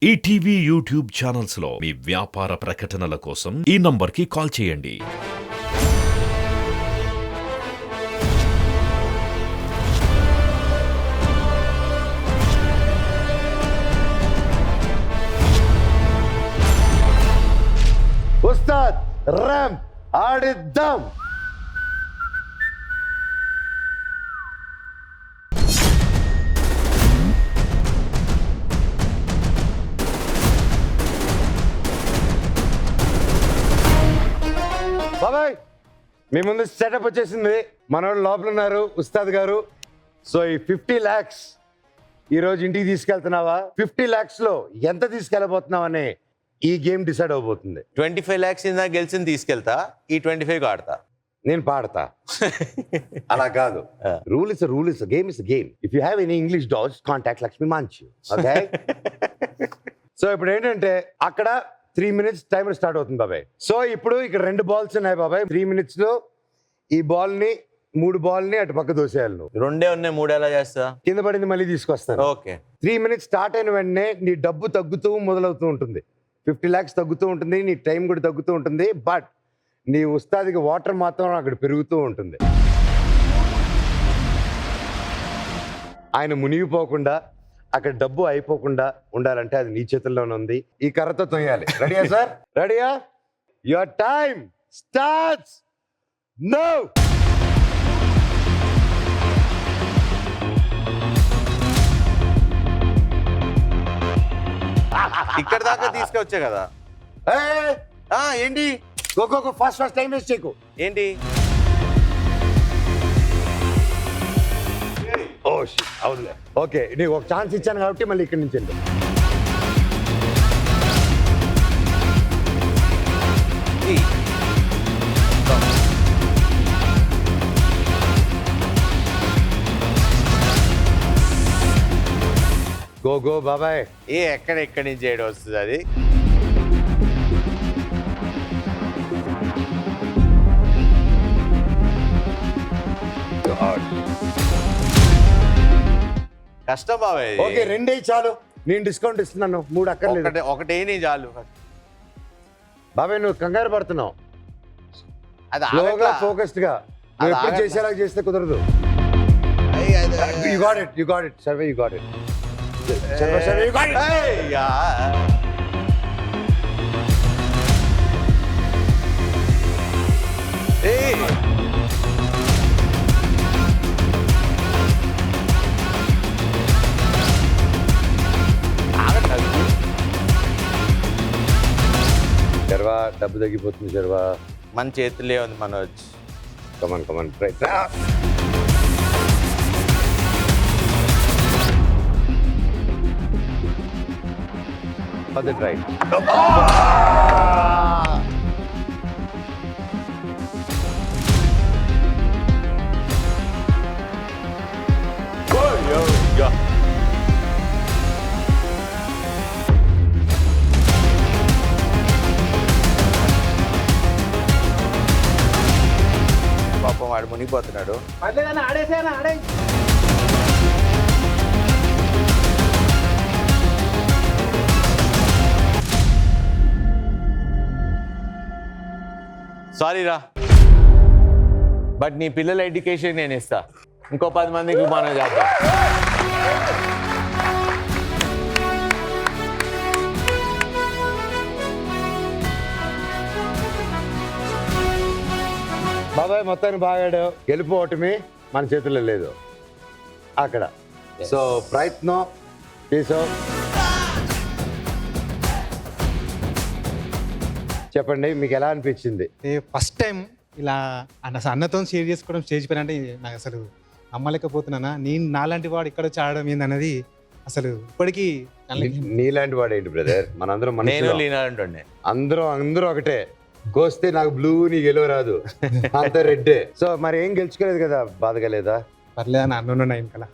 ETV YouTube channels లో మీ వ్యాపార ప్రకటనల కోసం ఈ నంబర్కి కాల్ చేయండి. ఉస్తాద్ ర్యాంప్ ఆడిద్దాం. బాబాయ్ మీ ముందు సెటప్ వచ్చేసింది. మనోడు లోపల ఉన్నారు ఉస్తాద్ గారు. సో ఈ 50 lakhs ఈరోజు ఇంటికి తీసుకెళ్తున్నావా, 50 lakhs లో ఎంత తీసుకెళ్ళబోతున్నావు అనే ఈ గేమ్ డిసైడ్ అవబోతుంది. 25 lakhs ఇందా గెలిచింది తీసుకెళ్తా, ఈ 25 ఆడతా. నేను పాడతా. అలా కాదు. Rule is rule is game is game. If you have any English doubts contact Lakshmi మంచు. ఓకే. సో ఇప్పుడు ఏంటంటే అక్కడ 3 minutes టైమర్ స్టార్ట్ అవుతుంది బాబాయ్. సో ఇప్పుడు ఇక్కడ 2 balls ఉన్నాయి బాబాయ్. 3 minutes లో ఈ బాల్ ని 3 balls ని అటు పక్క దోసేయాలి. నువ్వు 2 ఉన్నాయి, 3 ఎలా చేస్తా? కింద పడింది మళ్ళీ తీసుకొస్తాను. ఓకే. 3 minutes స్టార్ట్ అయిన వెంటనే నీ డబ్బు తగ్గుతూ మొదలవుతూ ఉంటుంది. 50 lakhs తగ్గుతూ ఉంటుంది, నీ టైం కూడా తగ్గుతూ ఉంటుంది. బట్ నీ ఉస్తాదికి వాటర్ మాత్రం అక్కడ పెరుగుతూ ఉంటుంది. ఆయన మునిగిపోకుండా అక్కడ డబ్బు అయిపోకుండా ఉండాలంటే అది నీ చేతుల్లోనే ఉంది. ఈ కర్రతో తొయ్యాలి. రెడీయా సార్? రెడీయా? Your time starts now. ఇక్కడ దాకా తీసుకొచ్చా కదా. ఏంటి? గో ఫాస్ట్ టైం వేస్ట్ చేయకు. ఏంటి? ఓ అవునులే. ఓకే, నీకు ఒక ఛాన్స్ ఇచ్చాను కాబట్టి మళ్ళీ ఇక్కడి నుంచి వెళ్ళు. గో బాబాయ్. ఎక్కడి నుంచి చేయడం వస్తుంది అది? కష్టం బాబాయ్. ఓకే, 2 చాలు. నేను డిస్కౌంట్ ఇస్తున్నాను, 3 అక్కర్లేదు. ఒకటే నీ చాలు బాబాయ్. నువ్వు కంగారు పడుతున్నావు. అది ఫోకస్డ్ గా నువ్వు ఎప్పుడు చేసేలా చేస్తే కుదరదు. You got it. Survey, you got it. Survey, you got it. Sharwa, డబ్బు తగ్గిపోతుంది శర్వా. మన చేతులే ఉంది మనోజ్. Come on right. అది రైట్. పాపం వాడు మునిగిపోతున్నాడు. సారీ రా, బట్ నీ పిల్లల ఎడ్యుకేషన్ నేను ఇస్తా. ఇంకో 10 మందికి మనం చేద్దాం. బాబాయ్ మొత్తాన్ని బాగాడు. గెలుపు ఓటమి మన చేతుల్లో లేదు అక్కడ. సో ప్రయత్నం చేసావు. చెప్పండి, మీకు ఎలా అనిపించింది? ఫస్ట్ టైం ఇలా అన్నతో షేర్ చేసుకోవడం స్టేజ్ పైన అంటే నాకు అసలు నమ్మలేకపోతున్నానా. నేను నాలాంటి వాడు ఇక్కడ వచ్చి ఆడడం ఏందన్నది అసలు ఇప్పటికీ. నీలాంటి వాడు ఏంటి బ్రదర్? మనందరం నేను అందరూ ఒకటే. కోస్తే నాకు బ్లూ, నీకు ఎల్లో రాదు, అంత రెడ్. సో మరి ఏం గెలుచుకోలేదు కదా, బాధగా లేదా? పర్లేదని అన్నున్నా కదా.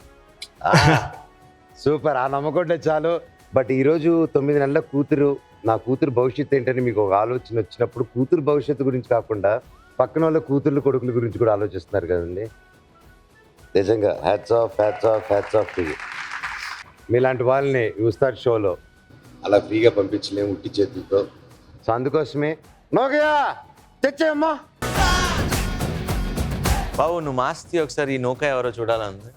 సూపర్, ఆ నమ్మకంటే చాలు. బట్ ఈరోజు 9 నెలల కూతురు, నా కూతురు భవిష్యత్తు ఏంటని మీకు ఒక ఆలోచన వచ్చినప్పుడు కూతురు భవిష్యత్తు గురించి కాకుండా పక్కన వాళ్ళ కూతుర్లు కొడుకుల గురించి కూడా ఆలోచిస్తున్నారు కదండి. నిజంగా హ్యాట్స్ ఆఫ్ టు యు. మీలాంటి వాళ్ళని ఉస్తాద్ షోలో అలా ఫ్రీగా పంపించలేము ఉట్టి చేతులతో. సో అందుకోసమే నోకయా తెచ్చేయమ్మా. బాబు నువ్వు మాస్తి ఒకసారి ఈ నౌక ఎవరో చూడాలని.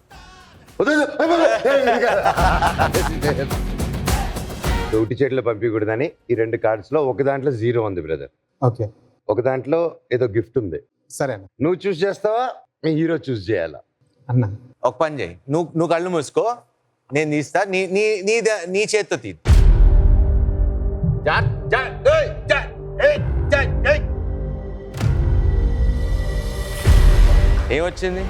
ఉట్టి చేతిలో పంపించకూడదని ఈ 2 కార్డ్స్లో ఒక దాంట్లో 0 ఉంది బ్రదర్. ఓకే ఒక దాంట్లో ఏదో గిఫ్ట్ ఉంది. సరే అన్న. నువ్వు చూస్ చేస్తావా మీ హీరో చూస్ చేయాలా? అన్న ఒక పని చేయి, నువ్వు కళ్ళు మూసుకో, నేను తీస్తా, నీ చేత్తో తీ. ఏమొచ్చింది?